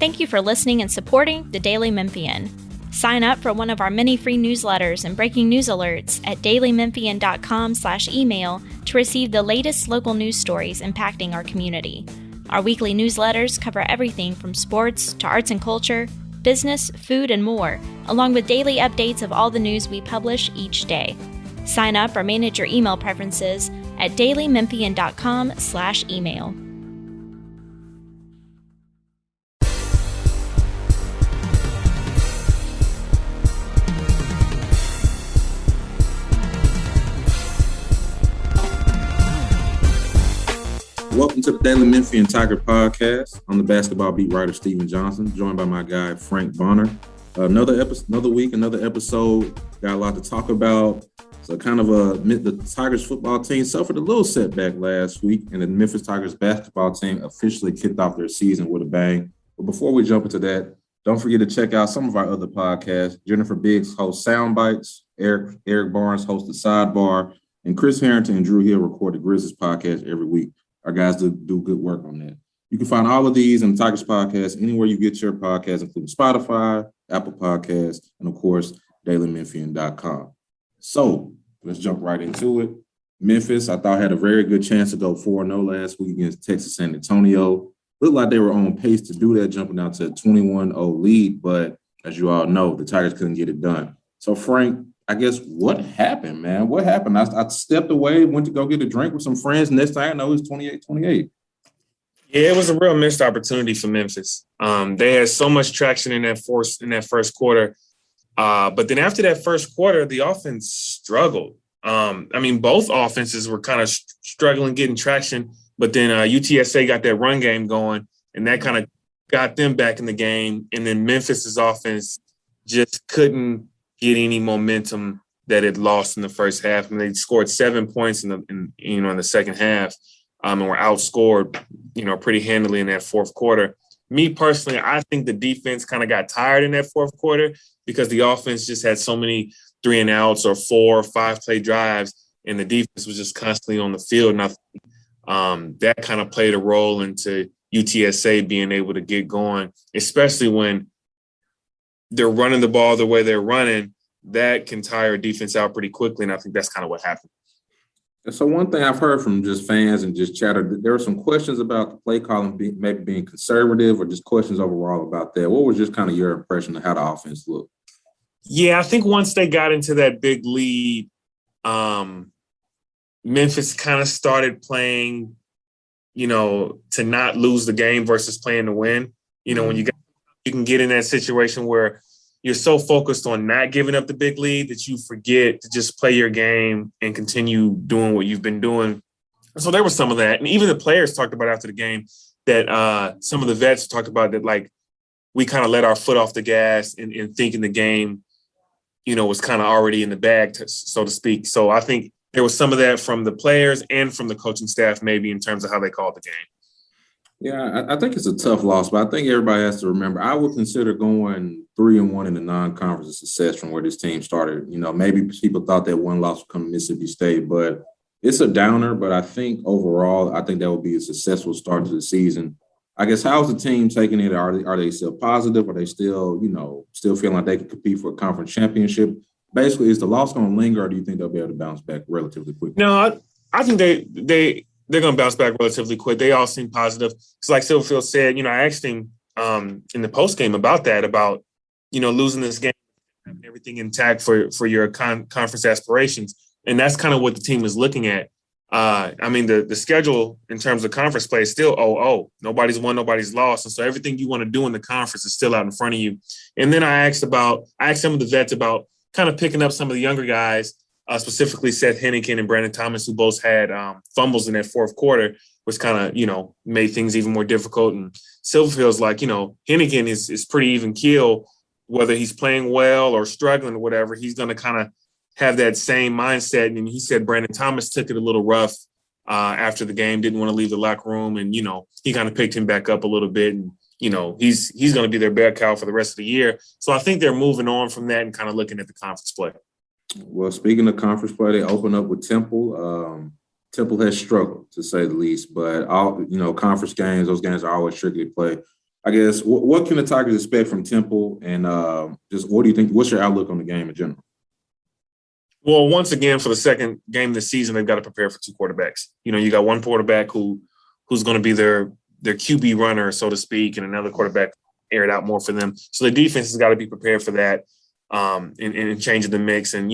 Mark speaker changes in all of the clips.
Speaker 1: Thank you for listening and supporting the Daily Memphian. Sign up for one of our many free newsletters and breaking news alerts at dailymemphian.com/email to receive the latest local news stories impacting our community. Our weekly newsletters cover everything from sports to arts and culture, business, food, and more, along with daily updates of all the news we publish each day. Sign up or manage your email preferences at dailymemphian.com/email.
Speaker 2: Welcome to the Daily Memphian Tiger Podcast. I'm the basketball beat writer, Stephen Johnson, joined by my guy, Frank Bonner. Another week, another episode. Got a lot to talk about. So the Tigers football team suffered a little setback last week, and the Memphis Tigers basketball team officially kicked off their season with a bang. But before we jump into that, don't forget to check out some of our other podcasts. Jennifer Biggs hosts Soundbites, Eric Barnes hosts The Sidebar, and Chris Harrington and Drew Hill record the Grizzlies podcast every week. Our guys do good work on that. You can find all of these in the Tigers podcast anywhere you get your podcasts, including Spotify, Apple Podcasts, and, of course, dailymemphian.com. So let's jump right into it. Memphis, I thought, had a very good chance to go 4-0 last week against Texas San Antonio. Looked like they were on pace to do that, jumping out to a 21-0 lead. But as you all know, the Tigers couldn't get it done. So, Frank, I guess what happened, man? What happened? I stepped away, went to go get a drink with some friends. Next thing I know, it was 28-28.
Speaker 3: Yeah, it was a real missed opportunity for Memphis. They had so much traction in that first quarter. But then after that first quarter, the offense struggled. Both offenses were kind of struggling getting traction. But then UTSA got that run game going, and that kind of got them back in the game. And then Memphis's offense just couldn't get any momentum that it lost in the first half. And they scored 7 points in the second half, and were outscored, pretty handily in that fourth quarter. Me personally, I think the defense kind of got tired in that fourth quarter because the offense just had so many 3-and-outs or 4 or 5 play drives, and the defense was just constantly on the field. And I think that kind of played a role into UTSA being able to get going, especially when they're running the ball the way they're running. That can tire defense out pretty quickly, and I think that's kind of what happened.
Speaker 2: So one thing I've heard from just fans and just chatter, there were some questions about the play calling maybe being conservative or just questions overall about that. What was just kind of your impression of how the offense looked?
Speaker 3: Yeah, I think once they got into that big lead, Memphis kind of started playing, to not lose the game versus playing to win. When you can get in that situation where you're so focused on not giving up the big lead that you forget to just play your game and continue doing what you've been doing. So there was some of that. And even the players talked about after the game that some of the vets talked about that, like, we kind of let our foot off the gas and thinking the game, was kind of already in the bag, so to speak. So I think there was some of that from the players and from the coaching staff, maybe in terms of how they called the game.
Speaker 2: Yeah, I think it's a tough loss, but I think everybody has to remember, I would consider going 3-1 in the non-conference a success from where this team started. Maybe people thought that one loss would come to Mississippi State, but it's a downer. But I think overall, I think that would be a successful start to the season. I guess, how's the team taking it? Are they still positive? Are they still feeling like they can compete for a conference championship? Basically, is the loss going to linger, or do you think they'll be able to bounce back relatively quickly?
Speaker 3: No, I think they're going to bounce back relatively quick. They all seem positive. It's like Silverfield said, I asked him in the postgame about losing this game, having everything intact for your conference aspirations. And that's kind of what the team is looking at. The schedule in terms of conference play is still 0-0. Nobody's won, nobody's lost. And so everything you want to do in the conference is still out in front of you. And then I asked some of the vets about kind of picking up some of the younger guys, specifically Seth Hennigan and Brandon Thomas, who both had fumbles in that fourth quarter, which kind of, made things even more difficult. And Silverfield's like, Hennigan is pretty even keel, whether he's playing well or struggling or whatever. He's going to kind of have that same mindset. And he said Brandon Thomas took it a little rough after the game, didn't want to leave the locker room. And, he kind of picked him back up a little bit. And, he's going to be their bear cow for the rest of the year. So I think they're moving on from that and kind of looking at the conference play.
Speaker 2: Well, speaking of conference play, they open up with Temple. Temple has struggled, to say the least. But, conference games, those games are always tricky to play. I guess what can the Tigers expect from Temple, and just what do you think? What's your outlook on the game in general?
Speaker 3: Well, once again, for the second game this season, they've got to prepare for two quarterbacks. You got one quarterback who's going to be their QB runner, so to speak, and another quarterback air it out more for them. So the defense has got to be prepared for that, and changing the mix. And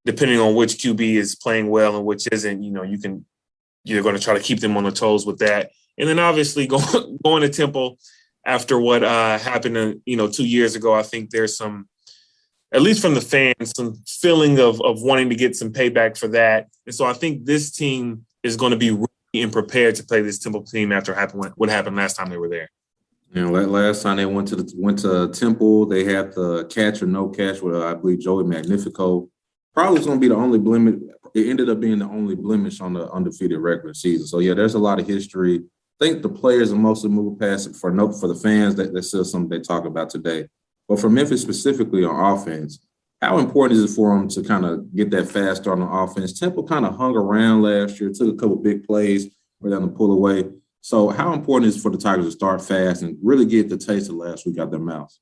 Speaker 3: depending on which QB is playing well and which isn't, you're going to try to keep them on their toes with that. And then obviously going to Temple after what happened 2 years ago, I think there's some, at least from the fans, some feeling of wanting to get some payback for that. And so I think this team is going to be ready and prepared to play this Temple team after what happened last time they were there.
Speaker 2: Last time they went to Temple, they had the catch or no catch with, I believe, Joey Magnifico. Probably was going to be the only blemish. It ended up being the only blemish on the undefeated regular season. So, yeah, there's a lot of history. I think the players are mostly moved past it for the fans. That's still something they talk about today. But for Memphis specifically on offense, how important is it for them to kind of get that fast start on offense? Temple kind of hung around last year, took a couple big plays, were down to pull away. So how important is it for the Tigers to start fast and really get the taste of last week out their mouths?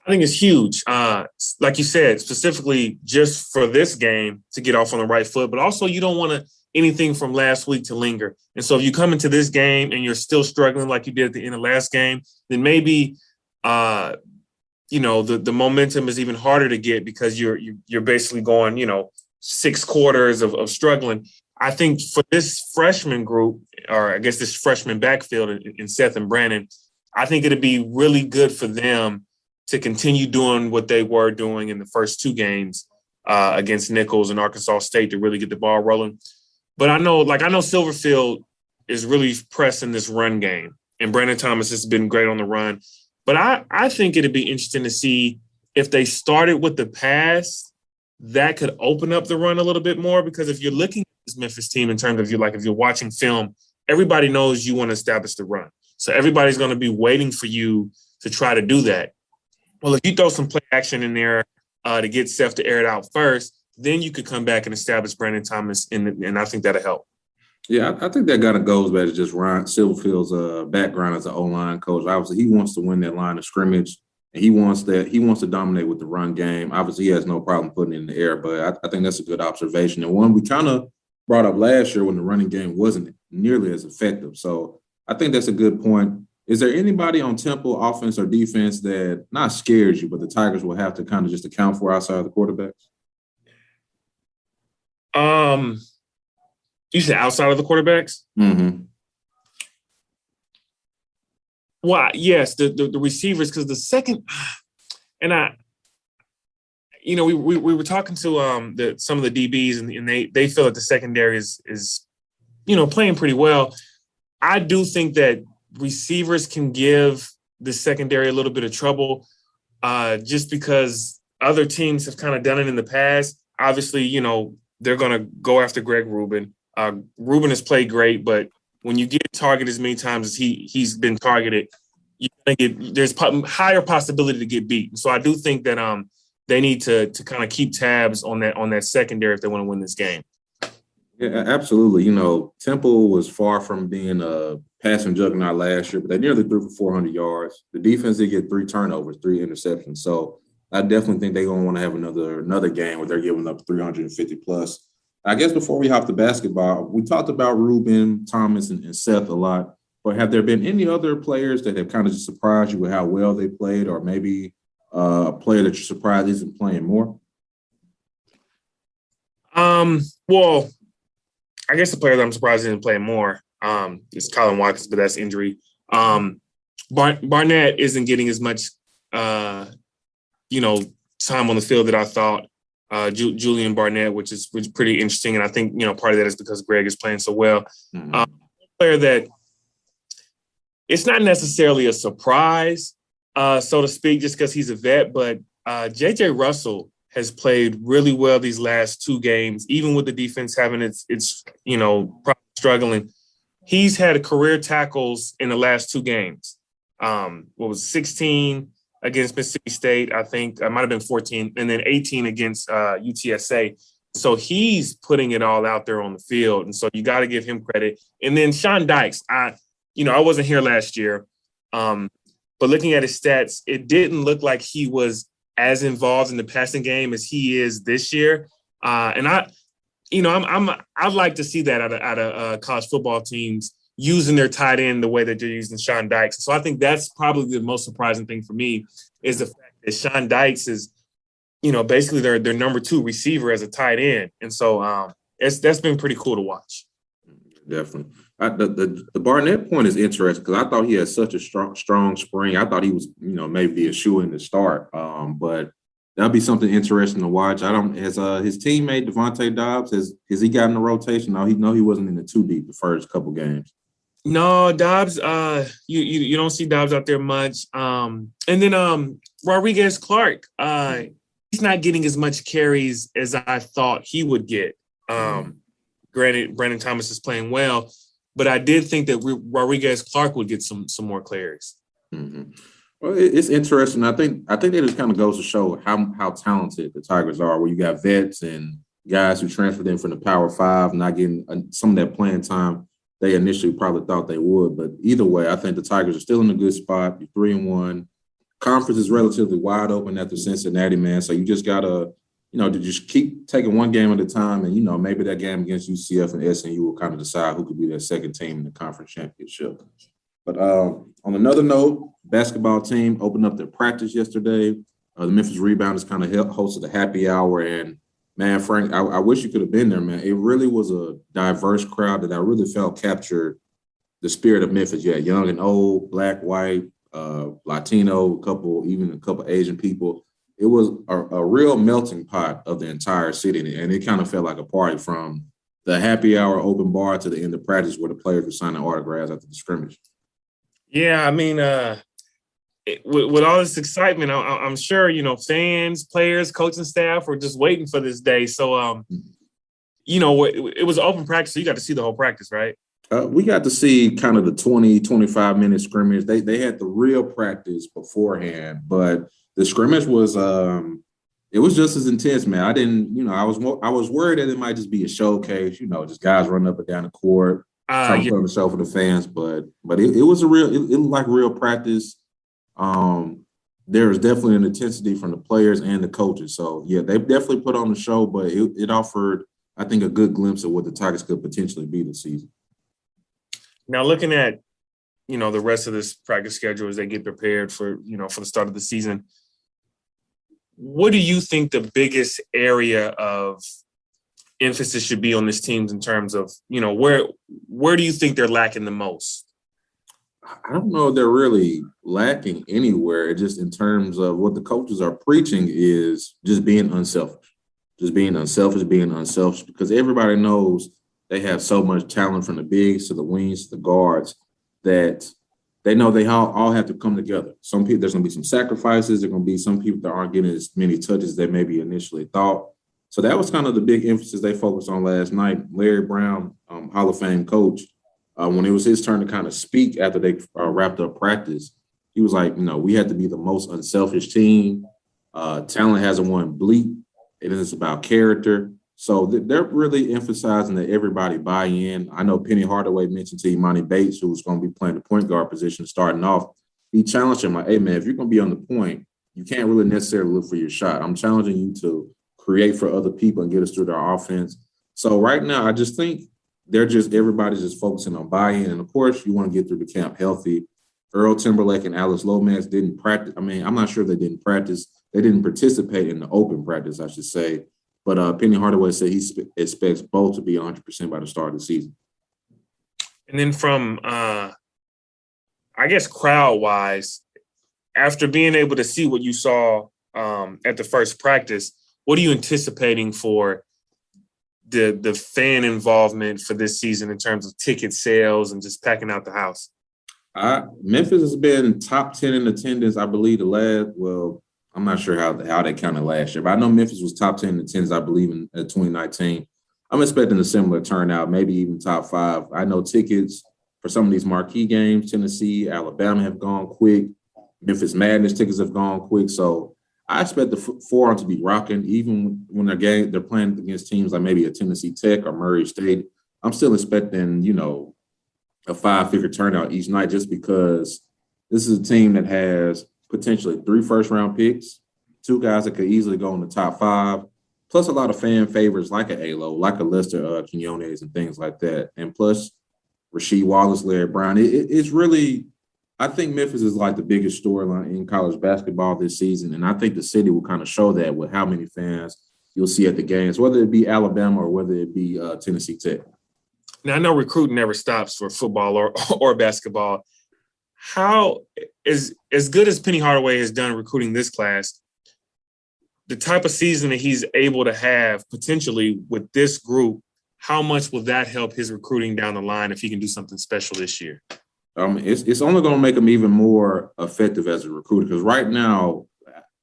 Speaker 3: I think it's huge. Like you said, specifically just for this game to get off on the right foot, but also you don't want anything from last week to linger. And so if you come into this game and you're still struggling like you did at the end of last game, then maybe the momentum is even harder to get because you're basically going, 6 quarters of struggling. I think for this freshman group, or I guess this freshman backfield in Seth and Brandon, I think it'd be really good for them to continue doing what they were doing in the first 2 games against Nichols and Arkansas State to really get the ball rolling. But I know Silverfield is really pressing this run game, and Brandon Thomas has been great on the run. But I think it'd be interesting to see if they started with the pass, that could open up the run a little bit more, because if you're looking at this Memphis team in terms of if you're watching film, everybody knows you want to establish the run. So everybody's going to be waiting for you to try to do that. Well, if you throw some play action in there to get Seth to air it out first, then you could come back and establish Brandon Thomas, and I think that'll help.
Speaker 2: Yeah, I think that kind of goes back to just Ryan Silverfield's background as an O-line coach. Obviously, he wants to win that line of scrimmage, and he wants to dominate with the run game. Obviously, he has no problem putting it in the air, but I think that's a good observation. And one we kind of brought up last year when the running game wasn't nearly as effective. So I think that's a good point. Is there anybody on Temple, offense or defense, that not scares you, but the Tigers will have to kind of just account for outside of the quarterbacks?
Speaker 3: You said outside of the quarterbacks?
Speaker 2: Mm-hmm.
Speaker 3: Well, yes, the receivers, because the second, and we were talking to some of the DBs, and they feel that the secondary is playing pretty well. I do think that receivers can give the secondary a little bit of trouble, just because other teams have kind of done it in the past. Obviously, they're going to go after Greg Rubin. Rubin has played great, but when you get targeted as many times as he's been targeted, there's higher possibility to get beat. So I do think that they need to kind of keep tabs on that secondary if they want to win this game.
Speaker 2: Yeah, absolutely. Temple was far from being a passing juggernaut last year, but they nearly threw for 400 yards. The defense did get 3 turnovers, 3 interceptions. So I definitely think they're going to want to have another game where they're giving up 350 plus. I guess before we hop to basketball, we talked about Rubin, Thomas, and Seth a lot. But have there been any other players that have kind of just surprised you with how well they played, or maybe a player that you're surprised isn't playing more?
Speaker 3: Well, I guess the player that I'm surprised isn't playing more is Colin Watkins, but that's injury. Barnett isn't getting as much, time on the field that I thought. Julian Barnett, which is pretty interesting, and I think part of that is because Greg is playing so well.
Speaker 2: Mm-hmm.
Speaker 3: Player that it's not necessarily a surprise, so to speak, just because he's a vet, but J.J. Russell has played really well these last 2 games, even with the defense having its struggling. He's had career tackles in the last 2 games. 16 against Mississippi State, I think. It might have been 14, and then 18 against UTSA. So he's putting it all out there on the field, and so you got to give him credit. And then Sean Dykes, I wasn't here last year, But looking at his stats, it didn't look like he was as involved in the passing game as he is this year. And I'd like to see that out of college football teams using their tight end the way that they're using Sean Dykes. So I think that's probably the most surprising thing for me is the fact that Sean Dykes is, basically their number 2 receiver as a tight end. And so that's been pretty cool to watch.
Speaker 2: Definitely. The Barnett point is interesting because I thought he had such a strong spring. I thought he was, maybe a shoe in to start. But that'll be something interesting to watch. Has his teammate Devontae Dobbs, has he gotten a rotation? No, he wasn't in the 2 deep the first couple games.
Speaker 3: No, Dobbs, you don't see Dobbs out there much. And then Rodriguez Clark, he's not getting as much carries as I thought he would get. Granted, Brandon Thomas is playing well, but I did think that Rodriguez Clark would get some more carries.
Speaker 2: Mm-hmm. Well, it's interesting. I think that just kind of goes to show how talented the Tigers are, where you got vets and guys who transferred in from the Power 5, not getting some of that playing time they initially probably thought they would. But either way, I think the Tigers are still in a good spot. You're 3-1. Conference is relatively wide open after Cincinnati, man. So you just got to, to just keep taking one game at a time. And, maybe that game against UCF and SMU will kind of decide who could be that second team in the conference championship. But on another note, basketball team opened up their practice yesterday. The Memphis Rebounders kind of hosted a happy hour. And, man, Frank, I wish you could have been there, man. It really was a diverse crowd that I really felt captured the spirit of Memphis. You had young and old, black, white, Latino, a couple Asian people. It was a real melting pot of the entire city. And it kind of felt like a party from the happy hour open bar to the end of practice where the players were signing autographs after the scrimmage. Yeah,
Speaker 3: I mean, with all this excitement, I'm sure, fans, players, coaching staff were just waiting for this day. So, it was open practice, so you got to see the whole practice, right?
Speaker 2: We got to see kind of the 20, 25-minute scrimmage. They had the real practice beforehand, but the scrimmage was it was just as intense, man. I didn't, I was worried that it might just be a showcase, just guys running up and down the court. Trying to put on the show for the fans, but it was it looked like real practice. There was definitely an intensity from the players and the coaches. So yeah, they definitely put on the show, but it offered, I think, a good glimpse of what the Tigers could potentially be this season.
Speaker 3: Now looking at, the rest of this practice schedule as they get prepared for the start of the season, what do you think the biggest area of emphasis should be on this team in terms of, where do you think they're lacking the most?
Speaker 2: I don't know if they're really lacking anywhere. Just in terms of what the coaches are preaching is just being unselfish. Being unselfish, because everybody knows they have so much talent from the bigs to the wings to the guards that they know they all have to come together. Some people, there's going to be some sacrifices. There's going to be some people that aren't getting as many touches as they maybe initially thought. So that was kind of the big emphasis they focused on last night. Larry Brown, Hall of Fame coach, when it was his turn to kind of speak after they wrapped up practice, he was like, we had to be the most unselfish team. Talent hasn't won bleep. It is about character. So they're really emphasizing that everybody buy in. I know Penny Hardaway mentioned to Imani Bates, who was going to be playing the point guard position starting off. He challenged him like, hey, man, if you're going to be on the point, you can't really necessarily look for your shot. I'm challenging you to create for other people and get us through their offense. So right now, I just think everybody's just focusing on buy-in. And of course, you want to get through the camp healthy. Earl Timberlake and Alex Lomax didn't practice. I mean, I'm not sure they didn't practice. They didn't participate in the open practice, I should say. But Penny Hardaway said he expects both to be 100% by the start of the season.
Speaker 3: And then from, I guess, crowd-wise, after being able to see what you saw at the first practice, what are you anticipating for the fan involvement for this season in terms of ticket sales and just packing out the house?
Speaker 2: Memphis has been top 10 in attendance, I believe, I'm not sure how they counted last year, but I know Memphis was top 10 in attendance, I believe, in 2019. I'm expecting a similar turnout, maybe even top 5. I know tickets for some of these marquee games, Tennessee, Alabama have gone quick. Memphis Madness tickets have gone quick. So I expect the Forum to be rocking, even when they're playing against teams like maybe a Tennessee Tech or Murray State. I'm still expecting, a 5-figure turnout each night just because This is a team that has potentially 3 first-round picks, 2 guys that could easily go in the top 5, plus a lot of fan favorites like a Alo, like a Lester Quinones and things like that. And plus Rasheed Wallace, Larry Brown. It's really, I think Memphis is like the biggest storyline in college basketball this season. And I think the city will kind of show that with how many fans you'll see at the games, whether it be Alabama or whether it be Tennessee Tech.
Speaker 3: Now, I know recruiting never stops for football or basketball. How is as good as Penny Hardaway has done recruiting this class, the type of season that he's able to have potentially with this group, how much will that help his recruiting down the line if he can do something special this year?
Speaker 2: It's only going to make him even more effective as a recruiter, because right now,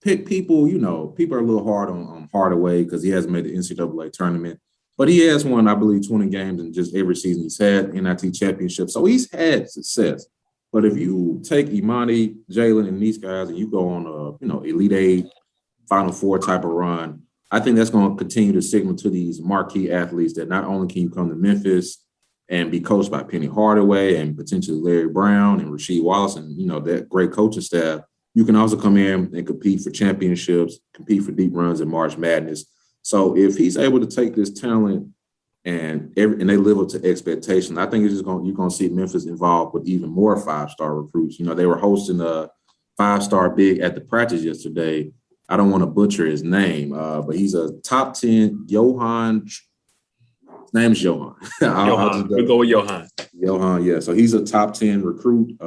Speaker 2: people are a little hard on Hardaway because he hasn't made the NCAA tournament. But he has won, I believe, 20 games in just every season. He's had NIT championships. So he's had success. But if you take Imani, Jalen, and these guys and you go on a Elite Eight, Final Four type of run, I think that's going to continue to signal to these marquee athletes that not only can you come to Memphis and be coached by Penny Hardaway and potentially Larry Brown and Rasheed Wallace and, that great coaching staff, you can also come in and compete for championships, compete for deep runs in March Madness. So if he's able to take this talent and they live up to expectations, I think you're going to see Memphis involved with even more 5-star recruits. They were hosting a 5-star big at the practice yesterday. I don't want to butcher his name, but he's a top 10 Johan. His name's Johan.
Speaker 3: We'll go with Johan.
Speaker 2: Johan, yeah. So he's a top 10 recruit.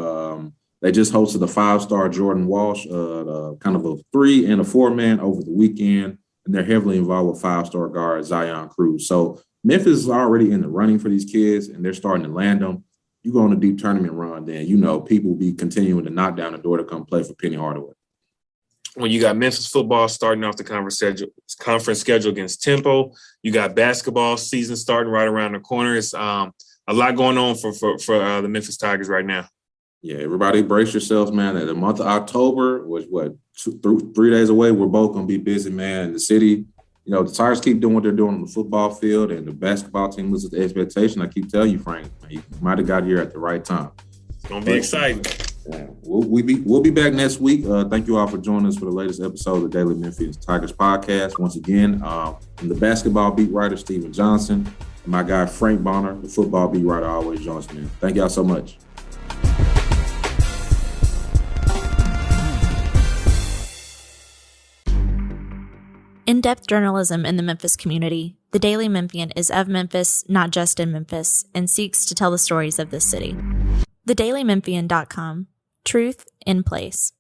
Speaker 2: They just hosted a 5-star Jordan Walsh, kind of a 3 and a 4-man over the weekend. And they're heavily involved with 5-star guard Zion Cruz. So Memphis is already in the running for these kids, and they're starting to land them. You go on a deep tournament run, then people will be continuing to knock down the door to come play for Penny Hardaway.
Speaker 3: When you got Memphis football starting off the conference schedule against Temple, you got basketball season starting right around the corner. It's a lot going on for the Memphis Tigers right now.
Speaker 2: Yeah, everybody brace yourselves, man. The month of October was 3 days away. We're both going to be busy, man. In the city, the Tigers keep doing what they're doing on the football field, and the basketball team listens to expectation. I keep telling you, Frank, you might have got here at the right time.
Speaker 3: It's going to be exciting.
Speaker 2: Yeah, we'll be back next week. Thank you all for joining us for the latest episode of the Daily Memphis Tigers podcast. Once again, I'm the basketball beat writer, Stephen Johnson, and my guy, Frank Bonner, the football beat writer, always joins me. Thank y'all so much.
Speaker 1: In-depth journalism in the Memphis community, the Daily Memphian is of Memphis, not just in Memphis, and seeks to tell the stories of this city. TheDailyMemphian.com. Truth in place.